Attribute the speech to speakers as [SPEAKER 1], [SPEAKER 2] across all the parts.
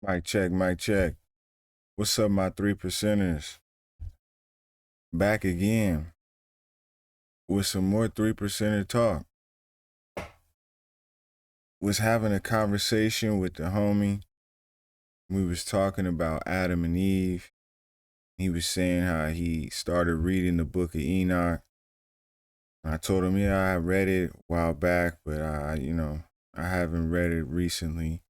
[SPEAKER 1] Mic check, mic check. What's up, my three percenters? Back again with some more three percenter talk. Was having a conversation with the homie. We was talking about Adam and Eve. He was saying how he started reading the book of Enoch. I told him, yeah, I read it a while back, but I haven't read it recently.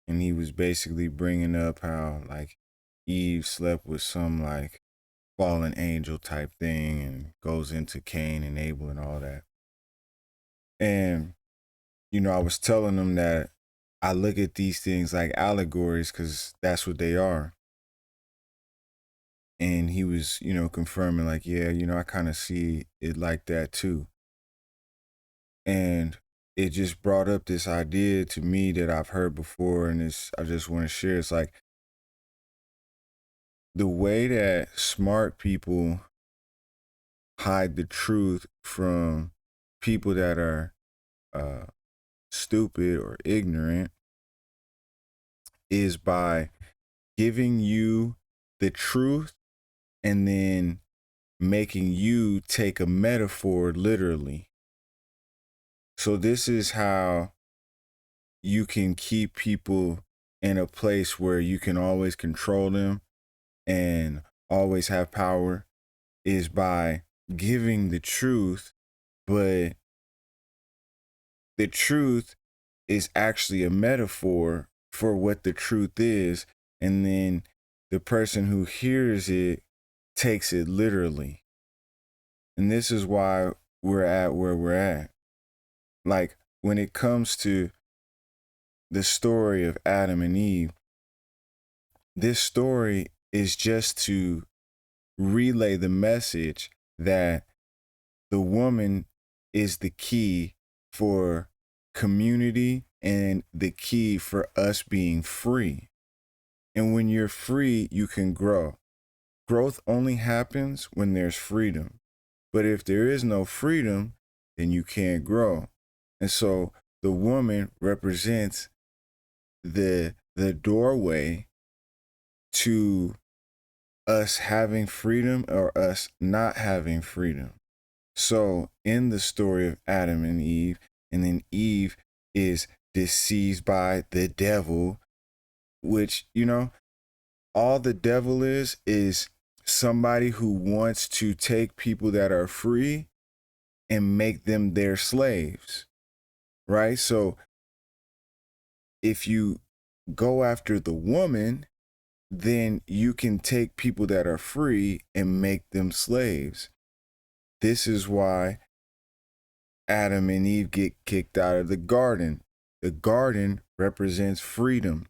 [SPEAKER 1] And he was basically bringing up how like Eve slept with some like fallen angel type thing and goes into Cain and Abel and all that. And, I was telling them that I look at these things like allegories because that's what they are. And he was, confirming, like, yeah, I kind of see it like that too. And it just brought up this idea to me that I've heard before. And I just want to share. It's like the way that smart people hide the truth from people that are uh, stupid or ignorant is by giving you the truth and then making you take a metaphor literally. So this is how you can keep people in a place where you can always control them and always have power, is by giving the truth, but the truth is actually a metaphor for what the truth is. And then the person who hears it takes it literally. And this is why we're at where we're at. Like when it comes to the story of Adam and Eve, this story is just to relay the message that the woman is the key for community and the key for us being free. And when you're free, you can grow. Growth only happens when there's freedom. But if there is no freedom, then you can't grow. And so the woman represents the doorway to us having freedom or us not having freedom. So in the story of Adam and Eve, and then Eve is deceived by the devil, which, all the devil is somebody who wants to take people that are free and make them their slaves, right? So if you go after the woman, then you can take people that are free and make them slaves. This is why Adam and Eve get kicked out of the garden. The garden represents freedom.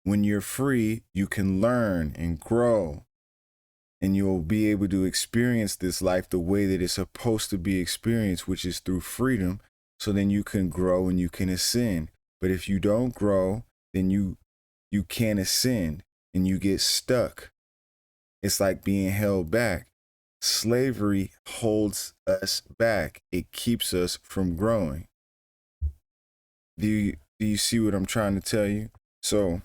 [SPEAKER 1] When you're free, you can learn and grow, and you'll be able to experience this life the way that it's supposed to be experienced, which is through freedom. So then you can grow and you can ascend. But if you don't grow, then you can't ascend and you get stuck. It's like being held back. Slavery holds us back. It keeps us from growing. Do you see what I'm trying to tell you? So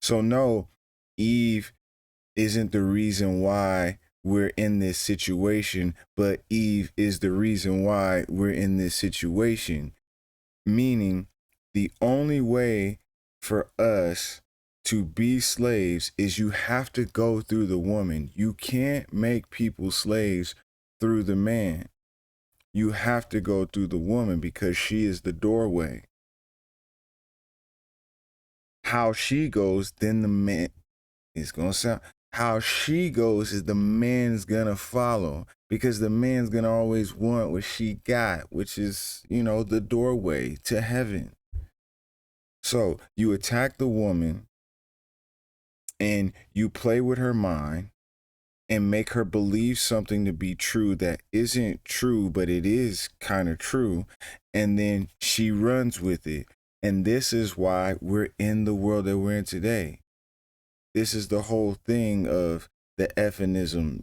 [SPEAKER 1] no, Eve isn't the reason why we're in this situation, but Eve is the reason why we're in this situation. Meaning, the only way for us to be slaves is you have to go through the woman. You can't make people slaves through the man. You have to go through the woman because she is the doorway. How she goes, then the man is going to sound. How she goes is the man's going to follow because the man's going to always want what she got, which is, the doorway to heaven. So you attack the woman and you play with her mind and make her believe something to be true that isn't true, but it is kind of true. And then she runs with it. And this is why we're in the world that we're in today. This is the whole thing of the Ephanism,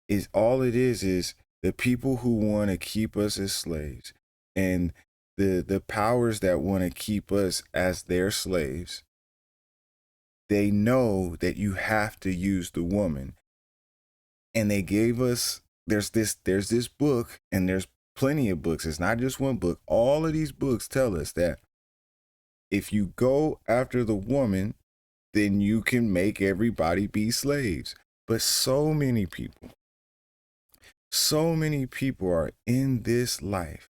[SPEAKER 1] Is all it is the people who want to keep us as slaves, and the powers that want to keep us as their slaves, they know that you have to use the woman. And they gave us, there's this book, and there's plenty of books. It's not just one book. All of these books tell us that if you go after the woman, then you can make everybody be slaves. But so many people are in this life,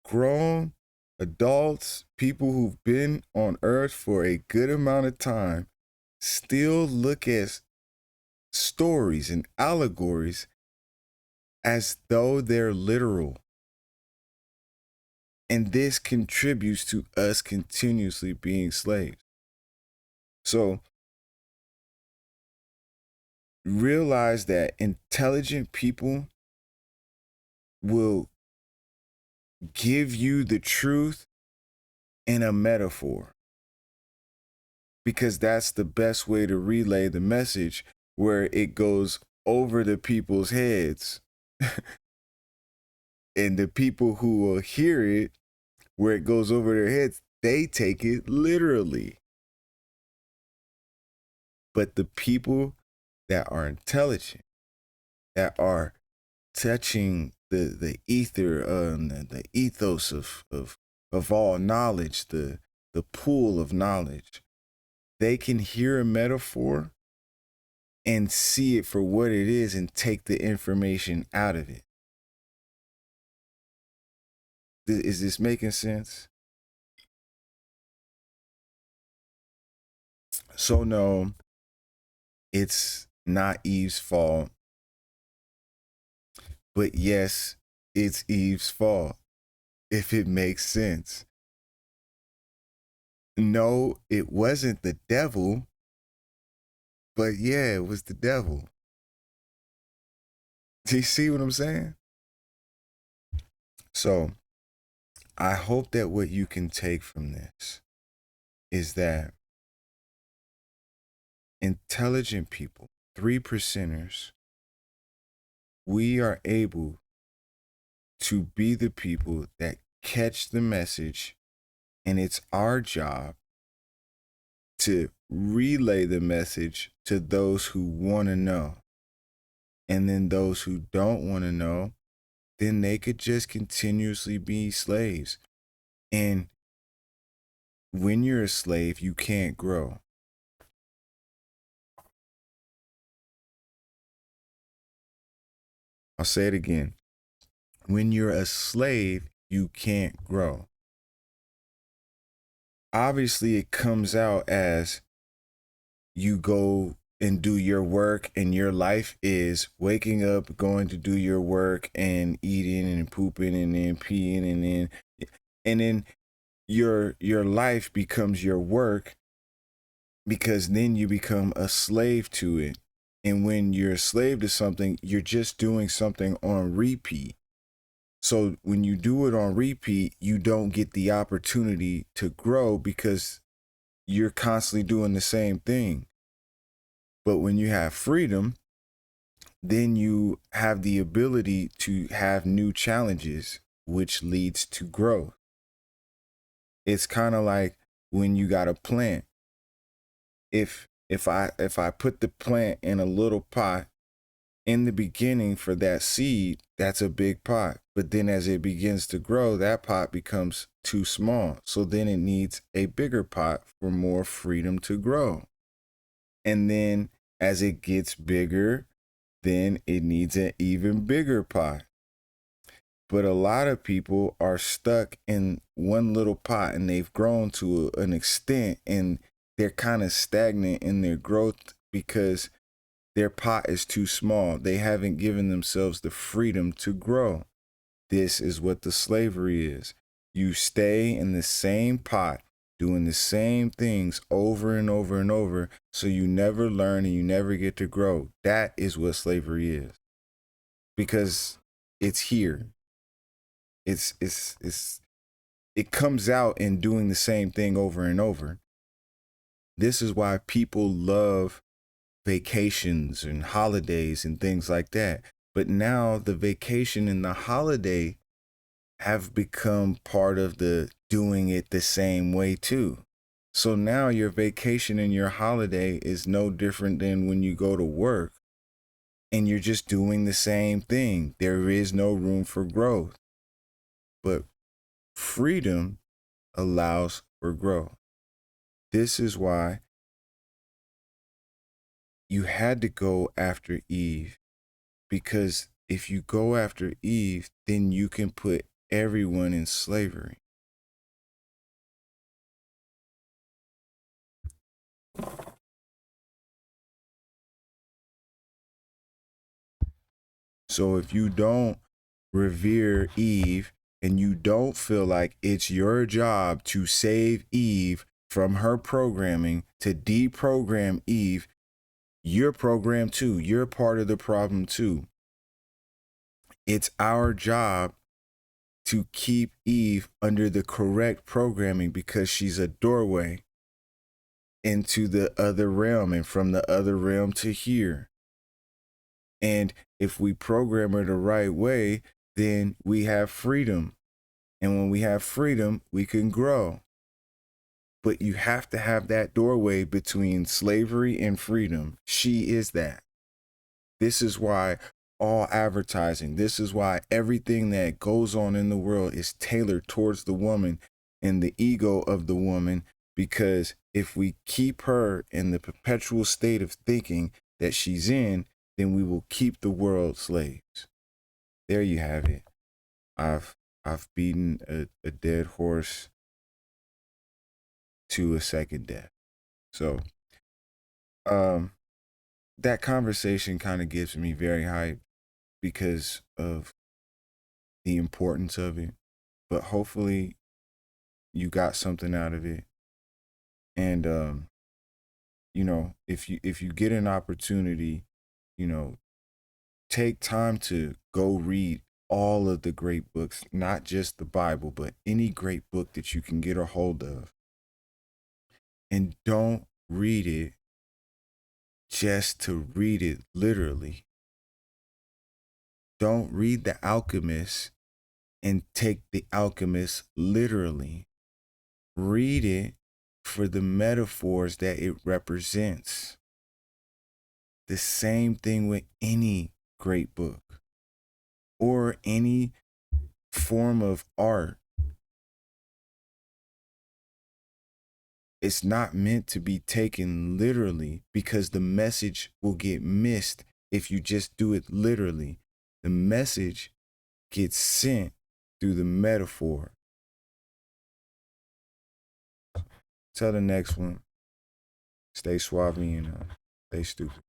[SPEAKER 1] grown adults, people who've been on earth for a good amount of time, still look at stories and allegories as though they're literal. And this contributes to us continuously being slaves. So realize that intelligent people will give you the truth in a metaphor, because that's the best way to relay the message, where it goes over the people's heads. And the people who will hear it, where it goes over their heads, they take it literally. But the people that are intelligent, that are touching the ether, the ethos of all knowledge, the pool of knowledge, they can hear a metaphor and see it for what it is and take the information out of it. Is this making sense? So no, it's not Eve's fault. But yes, it's Eve's fault, if it makes sense. No, it wasn't the devil, but yeah, it was the devil. Do you see what I'm saying? So I hope that what you can take from this is that intelligent people, 3%ers, we are able to be the people that catch the message, and it's our job to relay the message to those who want to know. And then those who don't want to know, then they could just continuously be slaves. And when you're a slave, you can't grow. I'll say it again. When you're a slave, you can't grow. Obviously, it comes out as you go and do your work, and your life is waking up, going to do your work, and eating and pooping and then peeing, and then your life becomes your work, because then you become a slave to it. And when you're a slave to something, you're just doing something on repeat. So when you do it on repeat, you don't get the opportunity to grow, because you're constantly doing the same thing. But when you have freedom, then you have the ability to have new challenges, which leads to growth. It's kind of like when you got a plant. If I put the plant in a little pot in the beginning for that seed, that's a big pot. But then as it begins to grow, that pot becomes too small. So then it needs a bigger pot for more freedom to grow. And then as it gets bigger, then it needs an even bigger pot. But a lot of people are stuck in one little pot, and they've grown to an extent, and they're kind of stagnant in their growth because their pot is too small. They haven't given themselves the freedom to grow. This is what the slavery is. You stay in the same pot, doing the same things over and over and over, so you never learn and you never get to grow. That is what slavery is. Because it's here. It comes out in doing the same thing over and over. This is why people love vacations and holidays and things like that. But now the vacation and the holiday have become part of the doing it the same way too. So now your vacation and your holiday is no different than when you go to work and you're just doing the same thing. There is no room for growth. But freedom allows for growth. This is why you had to go after Eve, because if you go after Eve, then you can put everyone in slavery. So if you don't revere Eve and you don't feel like it's your job to save Eve from her programming, to deprogram Eve, you're programmed too. You're part of the problem too. It's our job to keep Eve under the correct programming, because she's a doorway into the other realm and from the other realm to here. And if we program her the right way, then we have freedom. And when we have freedom, we can grow. But you have to have that doorway between slavery and freedom. She is that. This is why all advertising, this is why everything that goes on in the world is tailored towards the woman and the ego of the woman. Because if we keep her in the perpetual state of thinking that she's in, then we will keep the world slaves. There you have it. I've beaten a dead horse to a second death. So that conversation kind of gets me very hyped because of the importance of it. But hopefully you got something out of it. And you know, if you get an opportunity, you know, take time to go read all of the great books, not just the Bible, but any great book that you can get a hold of. And don't read it just to read it literally. Don't read The Alchemist and take The Alchemist literally. Read it for the metaphors that it represents. The same thing with any great book or any form of art. It's not meant to be taken literally, because the message will get missed if you just do it literally. The message gets sent through the metaphor. Till the next one, stay suave and stay stupid.